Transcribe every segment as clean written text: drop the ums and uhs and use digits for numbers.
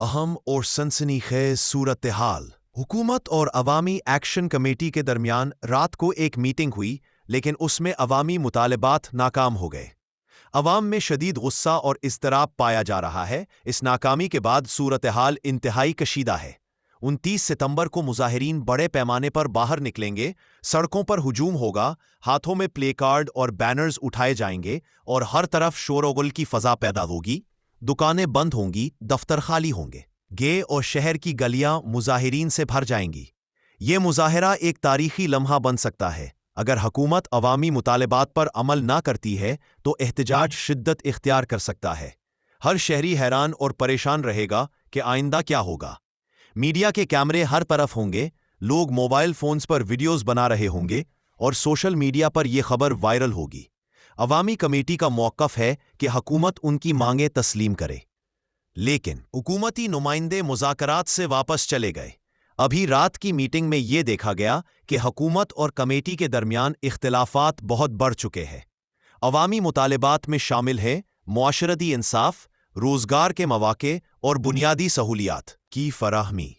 अहम और सनसनीखेज सूरत-ए-हाल। हुकूमत और अवामी एक्शन कमेटी के दरमियान रात को एक मीटिंग हुई, लेकिन उसमें अवामी मुतालबात नाकाम हो गए। अवाम में शदीद गुस्सा और इज़्तिराब पाया जा रहा है। इस नाकामी के बाद सूरत-ए-हाल इंतहाई कशीदा है। 29 सितंबर को मुजाहिरीन बड़े पैमाने पर बाहर निकलेंगे, सड़कों पर हुजूम होगा, हाथों में प्ले कार्ड और बैनर्स उठाए जाएंगे और हर तरफ शोर-ओ-गुल की फ़ज़ा पैदा होगी। दुकानें बंद होंगी, दफ्तर खाली होंगे। गे और शहर की गलियां मुजाहिरीन से भर जाएंगी। ये मुजाहिरा एक तारीखी लम्हा बन सकता है। अगर हुकूमत अवामी मुतालबात पर अमल ना करती है तो एहतजाज शिद्दत इख्तियार कर सकता है। हर शहरी हैरान और परेशान रहेगा कि आइंदा क्या होगा। मीडिया के कैमरे हर तरफ होंगे, लोग मोबाइल फोन्स पर वीडियोस बना रहे होंगे और सोशल मीडिया पर यह खबर वायरल होगी। अवामी कमेटी का मौक़िफ़ है कि हुकूमत उनकी मांगें तस्लीम करे, लेकिन हुकूमती नुमाइंदे मुज़ाकरात से वापस चले गए। अभी रात की मीटिंग में ये देखा गया कि हुकूमत और कमेटी के दरमियान इख्तिलाफ़ात बहुत बढ़ चुके हैं। अवामी मुतालबात में शामिल है मुआशरती इंसाफ, रोज़गार के मौक़े और बुनियादी सहूलियात की फराहमी।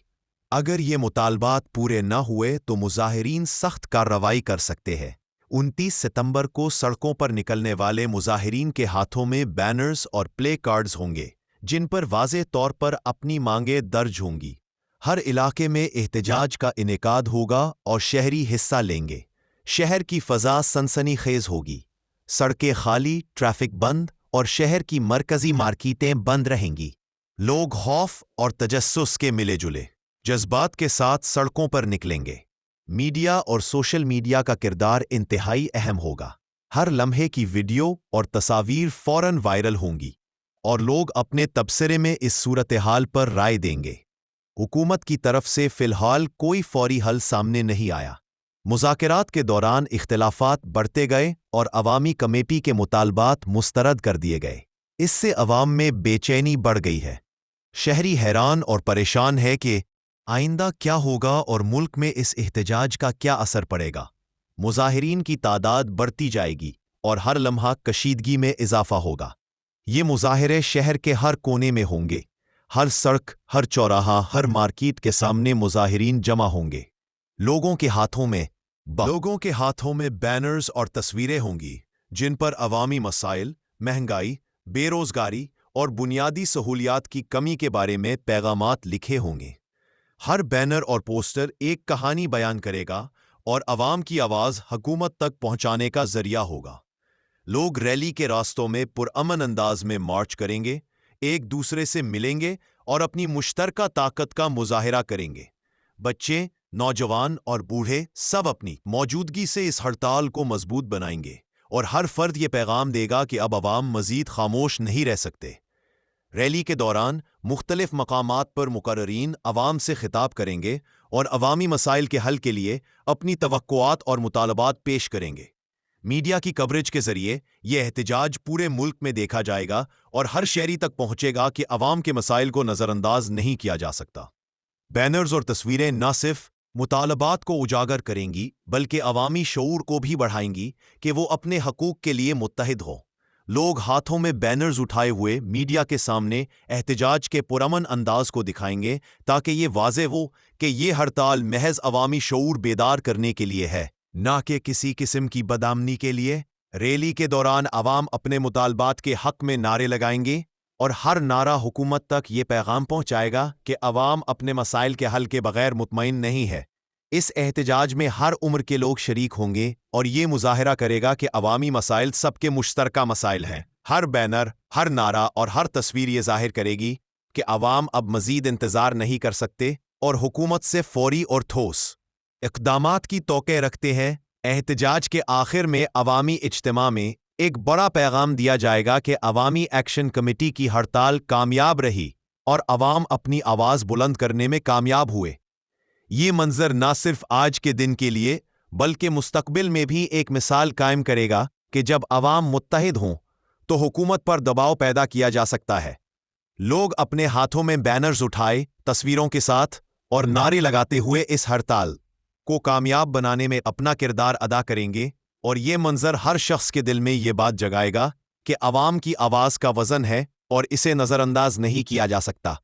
अगर ये मुतालबात पूरे न हुए तो मुजाहिरीन सख्त कार्रवाई कर सकते हैं। 29 सितंबर को सड़कों पर निकलने वाले मुजाहिरीन के हाथों में बैनर्स और प्ले कार्ड्स होंगे, जिन पर वाज़े तौर पर अपनी मांगें दर्ज होंगी। हर इलाके में एहतजाज का इनेकाद होगा और शहरी हिस्सा लेंगे। शहर की फ़ज़ा सनसनीखेज होगी, सड़कें खाली, ट्रैफिक बंद और शहर की मरकज़ी मार्केटें बंद रहेंगी। लोग खौफ और तजस्सुस के मिले जुले जज्बात के साथ सड़कों पर निकलेंगे। मीडिया और सोशल मीडिया का किरदार इंतहाई अहम होगा। हर लम्हे की वीडियो और तस्वीर फ़ौरन वायरल होंगी और लोग अपने तबसरे में इस सूरत-ए-हाल पर राय देंगे। हुकूमत की तरफ से फ़िलहाल कोई फ़ौरी हल सामने नहीं आया। मुज़ाकरात के दौरान इख्तिलाफ़ात बढ़ते गए और अवामी कमेटी के मुतालबात मुस्तरद कर दिए गए। इससे अवाम में बेचैनी बढ़ गई है। शहरी हैरान और परेशान है कि आइंदा क्या होगा और मुल्क में इस एहतजाज का क्या असर पड़ेगा। मुजाहिरीन की तादाद बढ़ती जाएगी और हर लम्हा कशीदगी में इजाफा होगा। ये मुजाहिरे शहर के हर कोने में होंगे। हर सड़क, हर चौराहा, हर मार्केट के सामने मुजाहिरीन जमा होंगे। लोगों के हाथों में बैनर्स और तस्वीरें होंगी, जिन पर अवामी मसाइल, महंगाई, बेरोज़गारी और बुनियादी सहूलियात की कमी के बारे में पैगामात लिखे होंगे। हर बैनर और पोस्टर एक कहानी बयान करेगा और अवाम की आवाज़ हुकूमत तक पहुंचाने का जरिया होगा। लोग रैली के रास्तों में पुरअमन अंदाज में मार्च करेंगे, एक दूसरे से मिलेंगे और अपनी मुश्तरका ताकत का मुजाहिरा करेंगे। बच्चे, नौजवान और बूढ़े सब अपनी मौजूदगी से इस हड़ताल को मजबूत बनाएंगे और हर फर्द ये पैगाम देगा कि अब अवाम मजीद खामोश नहीं रह सकते। रैली के दौरान मुख्तलिफ मकामात पर मुकर्ररीन अवाम से खिताब करेंगे और अवामी मसाइल के हल के लिए अपनी तवक्कुआत और मुतालबात पेश करेंगे। मीडिया की कवरेज के जरिए यह एहतजाज पूरे मुल्क में देखा जाएगा और हर शहरी तक पहुंचेगा कि अवाम के मसाइल को नज़रअंदाज नहीं किया जा सकता। बैनर्स और तस्वीरें न सिर्फ मुतालबात को उजागर करेंगी बल्कि अवामी शऊर को भी बढ़ाएंगी कि वो अपने हकूक़ के लिए मुत्तहिद हों। लोग हाथों में बैनर्स उठाए हुए मीडिया के सामने एहतजाज के पुरअमन अंदाज को दिखाएंगे ताकि ये वाज़ेह हो कि ये हड़ताल महज अवामी शऊर बेदार करने के लिए है, ना कि किसी किस्म की बदआमनी के लिए। रैली के दौरान अवाम अपने मुतालबात के हक में नारे लगाएंगे और हर नारा हुकूमत तक ये पैगाम पहुंचाएगा कि अवाम अपने मसाइल के हल के बगैर मुतमईन नहीं है। इस एहतजाज में हर उम्र के लोग शरीक होंगे और ये मुजाहिरा करेगा कि अवामी मसाइल सबके मुश्तरका मसाइल हैं। हर बैनर, हर नारा और हर तस्वीर ये जाहिर करेगी कि अवाम अब मजीद इंतज़ार नहीं कर सकते और हुकूमत से फौरी और ठोस इक़दामात की तौक़े रखते हैं। एहतजाज के आखिर में अवामी इज्तिमा में एक बड़ा पैगाम दिया जाएगा कि अवामी एक्शन कमेटी की हड़ताल कामयाब रही और अवाम अपनी आवाज़ बुलंद करने में कामयाब हुए। ये मंजर न सिर्फ आज के दिन के लिए बल्कि मुस्तकबिल में भी एक मिसाल कायम करेगा कि जब अवाम मुत्तहिद हों तो हुकूमत पर दबाव पैदा किया जा सकता है। लोग अपने हाथों में बैनर्स उठाए तस्वीरों के साथ और नारे लगाते हुए इस हड़ताल को कामयाब बनाने में अपना किरदार अदा करेंगे और ये मंजर हर शख्स के दिल में ये बात जगाएगा कि अवाम की आवाज़ का वज़न है और इसे नज़रअंदाज नहीं किया जा सकता।